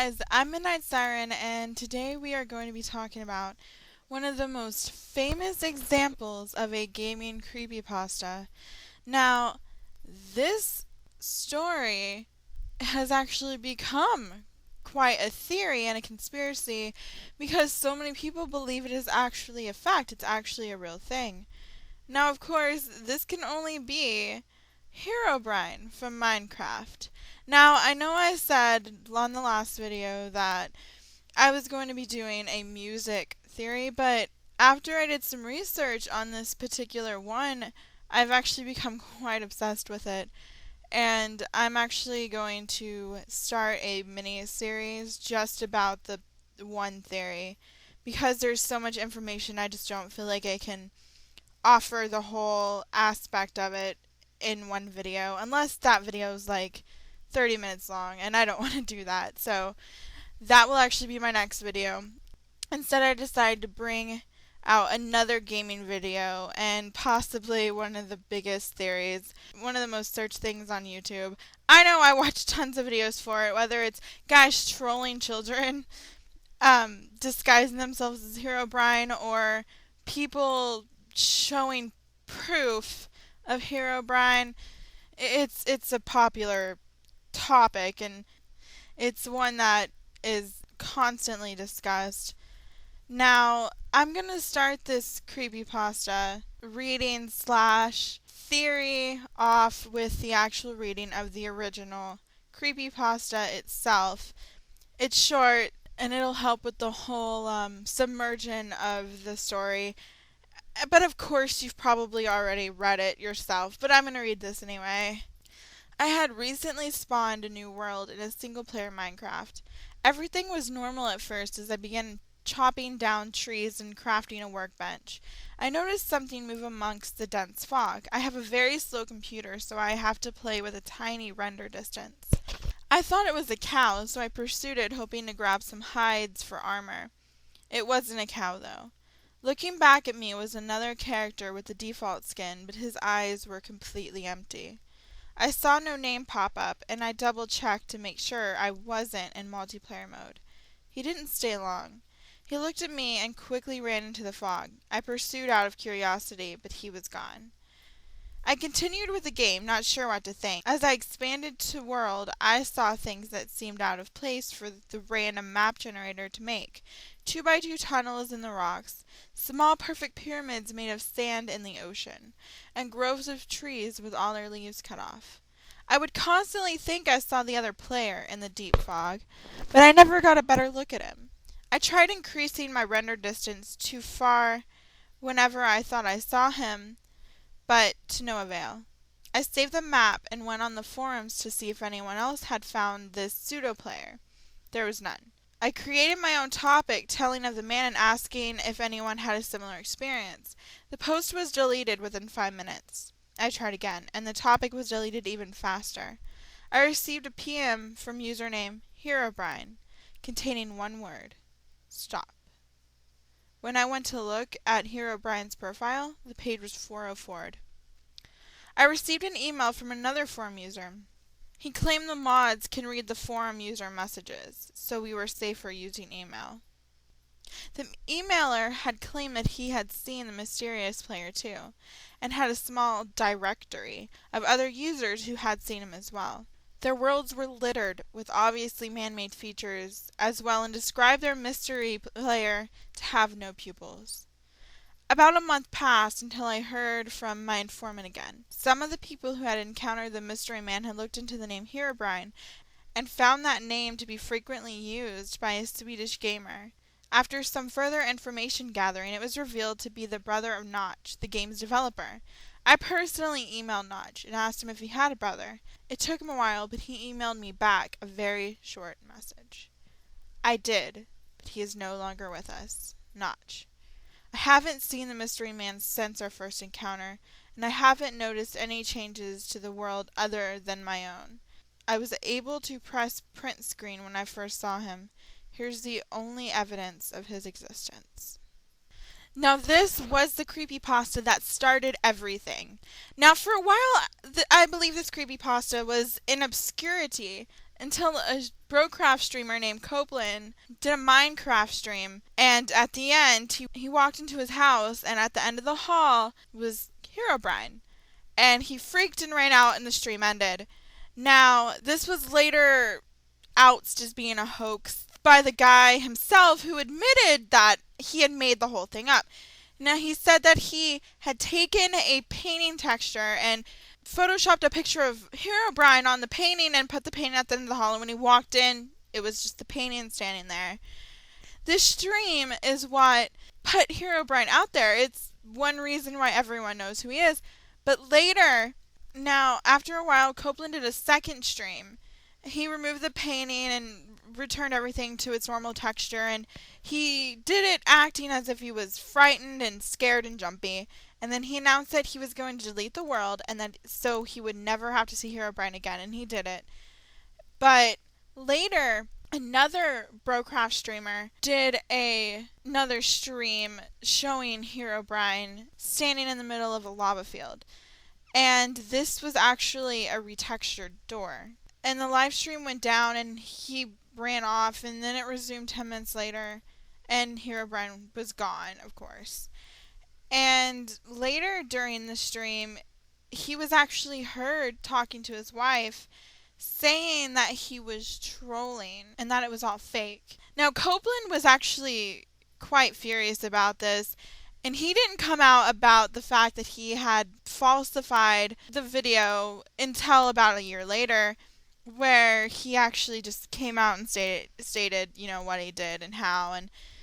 guys, I'm Midnight Siren, and today we are going to be talking about one of the most famous examples of a gaming creepypasta. Now, this story has actually become quite a theory and a conspiracy because so many people believe it is actually a fact. It's actually a real thing. Now, of course, this can only be Herobrine from Minecraft. Now, I know I said on the last video that I was going to be doing a music theory, but after I did some research on this particular one, I've actually become quite obsessed with it. And I'm actually going to start a mini series just about the one theory. Because there's so much information, I just don't feel like I can offer the whole aspect of it in one video, unless that video is like 30 minutes long, and I don't want to do that. So that will actually be my next video. Instead, I decided to bring out another gaming video and possibly one of the biggest theories, one of the most searched things on YouTube. I know I watch tons of videos for it, whether it's guys trolling children, disguising themselves as Herobrine, or people showing proof of Herobrine. It's a popular topic, and it's one that is constantly discussed. Now, I'm going to start this creepypasta reading / theory off with the actual reading of the original creepypasta itself. It's short, and it'll help with the whole submersion of the story. But of course, you've probably already read it yourself, but I'm going to read this anyway. I had recently spawned a new world in a single-player Minecraft. Everything was normal at first as I began chopping down trees and crafting a workbench. I noticed something move amongst the dense fog. I have a very slow computer, so I have to play with a tiny render distance. I thought it was a cow, so I pursued it, hoping to grab some hides for armor. It wasn't a cow, though. Looking back at me was another character with the default skin, but his eyes were completely empty. I saw no name pop up, and I double-checked to make sure I wasn't in multiplayer mode. He didn't stay long. He looked at me and quickly ran into the fog. I pursued out of curiosity, but he was gone. I continued with the game, not sure what to think. As I expanded to world, I saw things that seemed out of place for the random map generator to make. 2x2 tunnels in the rocks, small perfect pyramids made of sand in the ocean, and groves of trees with all their leaves cut off. I would constantly think I saw the other player in the deep fog, but I never got a better look at him. I tried increasing my render distance too far whenever I thought I saw him, but to no avail. I saved the map and went on the forums to see if anyone else had found this pseudo-player. There was none. I created my own topic telling of the man and asking if anyone had a similar experience. The post was deleted within 5 minutes. I tried again, and the topic was deleted even faster. I received a PM from username Herobrine, containing one word: stop. When I went to look at Herobrine's profile, the page was 404'd. I received an email from another forum user. He claimed the mods can read the forum user messages, so we were safer using email. The emailer had claimed that he had seen the mysterious player too, and had a small directory of other users who had seen him as well. Their worlds were littered with obviously man-made features as well, and described their mystery player to have no pupils. About a month passed until I heard from my informant again. Some of the people who had encountered the mystery man had looked into the name Herobrine and found that name to be frequently used by a Swedish gamer. After some further information gathering, it was revealed to be the brother of Notch, the game's developer. I personally emailed Notch and asked him if he had a brother. It took him a while, but he emailed me back a very short message. I did, but he is no longer with us. Notch. I haven't seen the mystery man since our first encounter, and I haven't noticed any changes to the world other than my own. I was able to press print screen when I first saw him. Here's the only evidence of his existence. Now, this was the creepypasta that started everything. Now, for a while, I believe this creepypasta was in obscurity until a Brocraft streamer named Copeland did a Minecraft stream, and at the end he walked into his house, and at the end of the hall was Herobrine, and he freaked and ran out and the stream ended. Now, this was later outed as being a hoax by the guy himself, who admitted that he had made the whole thing up. Now, he said that he had taken a painting texture and photoshopped a picture of Herobrine on the painting and put the painting at the end of the hall, and when he walked in, it was just the painting standing there. This stream is what put Herobrine out there. It's one reason why everyone knows who he is. But later, now, after a while, Copeland did a second stream. He removed the painting and returned everything to its normal texture, and he did it acting as if he was frightened and scared and jumpy. And then he announced that he was going to delete the world, and that so he would never have to see Herobrine again, and he did it. But later, another Brocraft streamer did another stream showing Herobrine standing in the middle of a lava field. And this was actually a retextured door. And the live stream went down, and he ran off, and then it resumed 10 minutes later, and Herobrine was gone, of course. And later during the stream, he was actually heard talking to his wife, saying that he was trolling and that it was all fake. Now, Copeland was actually quite furious about this, and he didn't come out about the fact that he had falsified the video until about a year later, where he actually just came out and stated, what he did and how.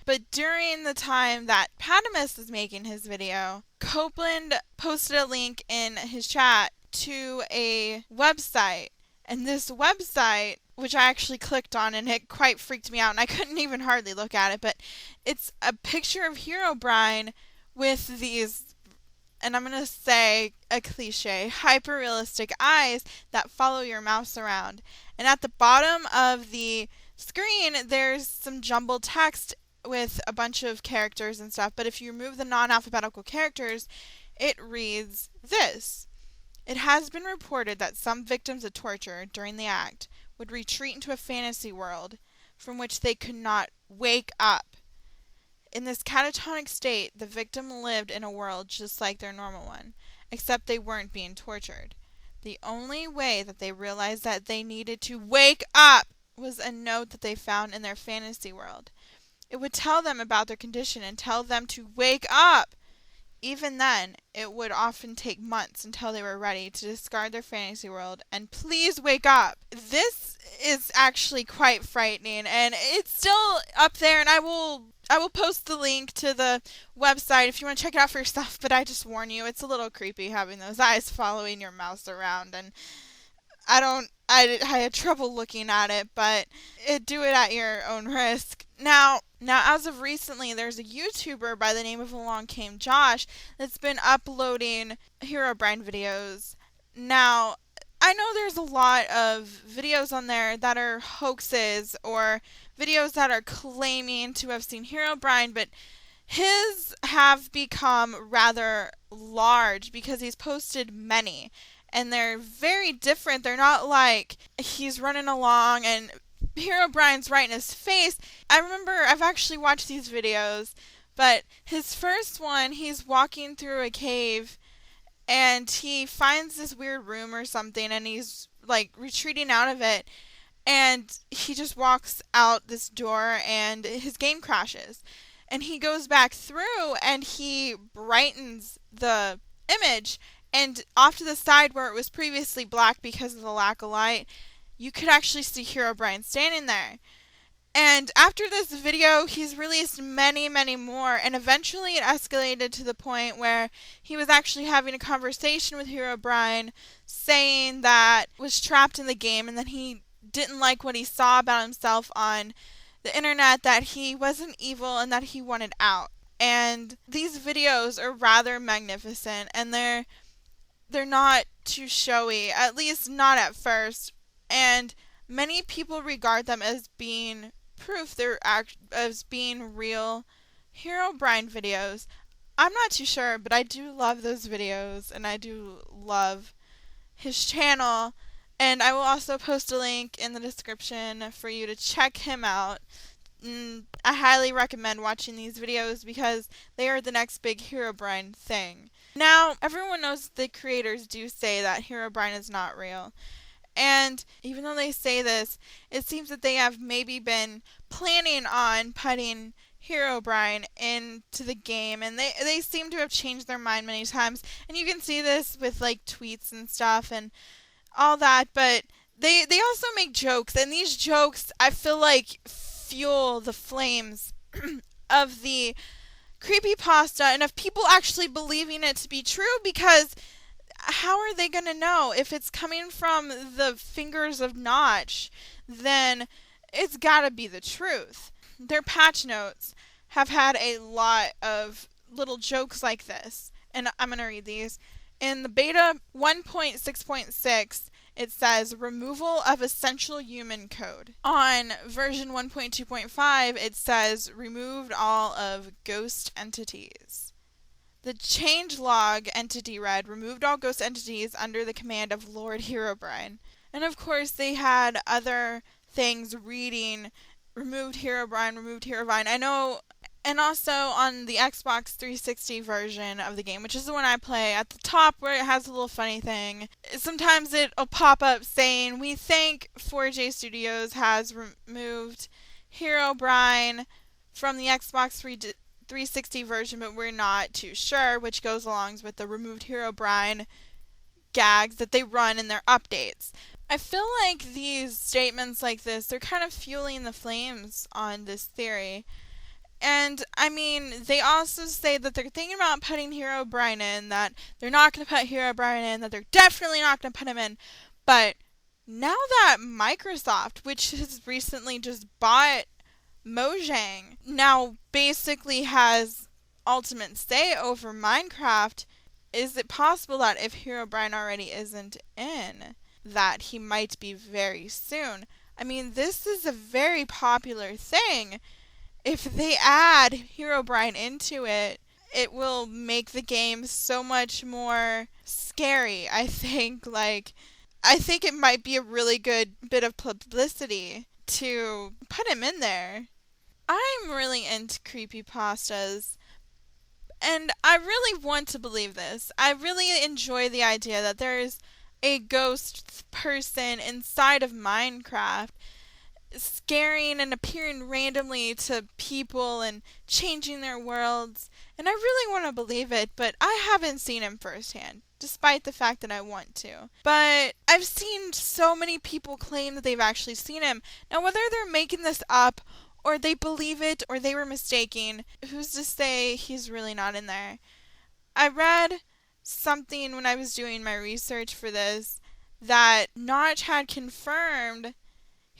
But during the time that Padamus was making his video, Copeland posted a link in his chat to a website. And this website, which I actually clicked on, and it quite freaked me out, and I couldn't even hardly look at it, but it's a picture of Herobrine with these, and I'm going to say a cliche, hyper-realistic eyes that follow your mouse around. And at the bottom of the screen, there's some jumbled text with a bunch of characters and stuff, but if you remove the non-alphabetical characters, it reads this. It has been reported that some victims of torture during the act would retreat into a fantasy world from which they could not wake up. In this catatonic state, the victim lived in a world just like their normal one, except they weren't being tortured. The only way that they realized that they needed to wake up was a note that they found in their fantasy world. It would tell them about their condition and tell them to wake up. Even then, it would often take months until they were ready to discard their fantasy world and please wake up. This is actually quite frightening, and it's still up there, and I will post the link to the website if you want to check it out for yourself, but I just warn you, it's a little creepy having those eyes following your mouse around, and I had trouble looking at it, but do it at your own risk. Now, as of recently, there's a YouTuber by the name of Along Came Josh that's been uploading Herobrine videos. Now, I know there's a lot of videos on there that are hoaxes or videos that are claiming to have seen Herobrine, but his have become rather large because he's posted many. And they're very different. They're not like he's running along and Herobrine's right in his face. I remember I've actually watched these videos, but his first one, he's walking through a cave and he finds this weird room or something, and he's like retreating out of it, and he just walks out this door and his game crashes. And he goes back through and he brightens the image, and off to the side where it was previously black because of the lack of light, you could actually see Herobrine standing there. And after this video, he's released many, many more, and eventually it escalated to the point where he was actually having a conversation with Herobrine, saying that was trapped in the game and that he didn't like what he saw about himself on the internet, that he wasn't evil and that he wanted out. And these videos are rather magnificent, and they're not too showy, at least not at first, and many people regard them as being proof as being real Herobrine videos. I'm not too sure, but I do love those videos, and I do love his channel. And I will also post a link in the description for you to check him out. I highly recommend watching these videos because they are the next big Herobrine thing. Now, everyone knows the creators do say that Herobrine is not real. And even though they say this, it seems that they have maybe been planning on putting Herobrine into the game, and they seem to have changed their mind many times. And you can see this with like tweets and stuff and all that, but they also make jokes, and these jokes I feel like fuel the flames of the creepypasta and of people actually believing it to be true, because how are they going to know if it's coming from the fingers of Notch? Then it's got to be the truth. Their patch notes have had a lot of little jokes like this, and I'm going to read these. In the beta 1.6.6, it says removal of essential human code. On version 1.2.5, it says removed all of ghost entities. The changelog entity read removed all ghost entities under the command of Lord Herobrine. And of course, they had other things reading removed Herobrine. I know. And also on the Xbox 360 version of the game, which is the one I play, at the top where it has a little funny thing, sometimes it'll pop up saying, we think 4J Studios has removed Herobrine from the Xbox 360 version, but we're not too sure, which goes along with the removed Herobrine gags that they run in their updates. I feel like these statements like this, they're kind of fueling the flames on this theory. And, I mean, they also say that they're thinking about putting Herobrine in, that they're not going to put Herobrine in, that they're definitely not going to put him in. But now that Microsoft, which has recently just bought Mojang, now basically has ultimate say over Minecraft, is it possible that if Herobrine already isn't in, that he might be very soon? I mean, this is a very popular thing. If they add Herobrine into it, it will make the game so much more scary, I think. I think it might be a really good bit of publicity to put him in there. I'm really into creepypastas, and I really want to believe this. I really enjoy the idea that there's a ghost person inside of Minecraft scaring and appearing randomly to people and changing their worlds. And I really want to believe it, but I haven't seen him firsthand, despite the fact that I want to. But I've seen so many people claim that they've actually seen him. Now, whether they're making this up, or they believe it, or they were mistaken, who's to say he's really not in there? I read something when I was doing my research for this that Notch had confirmed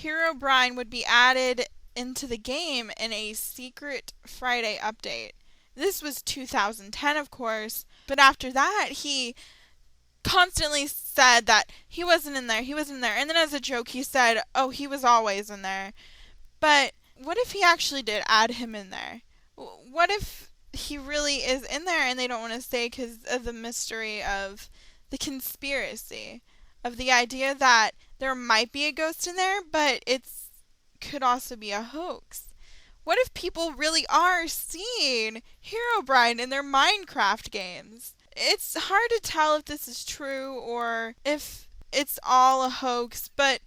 Herobrine would be added into the game in a secret Friday update. This was 2010, of course, but after that, he constantly said that he wasn't in there, and then as a joke, he said, oh, he was always in there. But what if he actually did add him in there? What if he really is in there and they don't want to say because of the mystery of the conspiracy? Of the idea that there might be a ghost in there, but it could also be a hoax. What if people really are seeing Herobrine in their Minecraft games? It's hard to tell if this is true or if it's all a hoax, but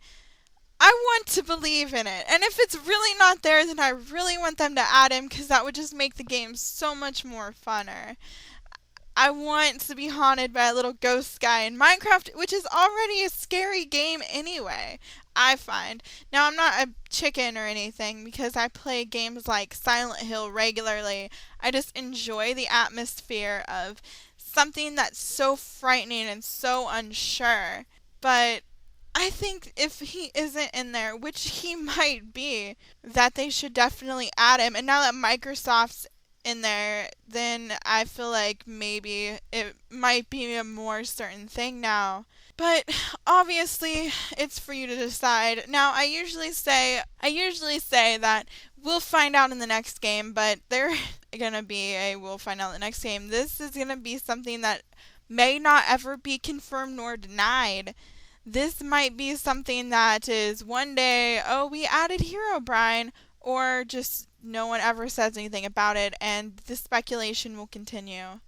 I want to believe in it. And if it's really not there, then I really want them to add him, because that would just make the game so much more funner. I want to be haunted by a little ghost guy in Minecraft, which is already a scary game anyway, I find. Now, I'm not a chicken or anything because I play games like Silent Hill regularly. I just enjoy the atmosphere of something that's so frightening and so unsure. But I think if he isn't in there, which he might be, that they should definitely add him. And now that Microsoft's in there, then I feel like maybe it might be a more certain thing now. But obviously, it's for you to decide. Now, I usually say that we'll find out in the next game, but they're gonna be a we'll find out in the next game. This is gonna be something that may not ever be confirmed nor denied. this might be something that is one day, oh, we added Herobrine, or just no one ever says anything about it, and the speculation will continue.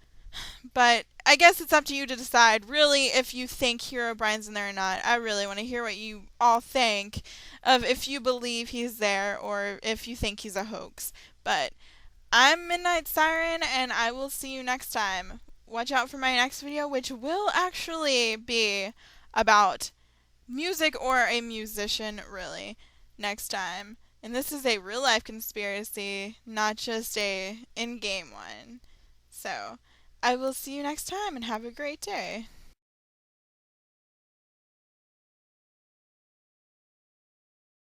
But I guess it's up to you to decide, really, if you think Herobrine's in there or not. I really want to hear what you all think of if you believe he's there or if you think he's a hoax. But I'm Midnight Siren, and I will see you next time. Watch out for my next video, which will actually be about music or a musician, really, next time. And this is a real life conspiracy, not just a in game one. So, I will see you next time and have a great day.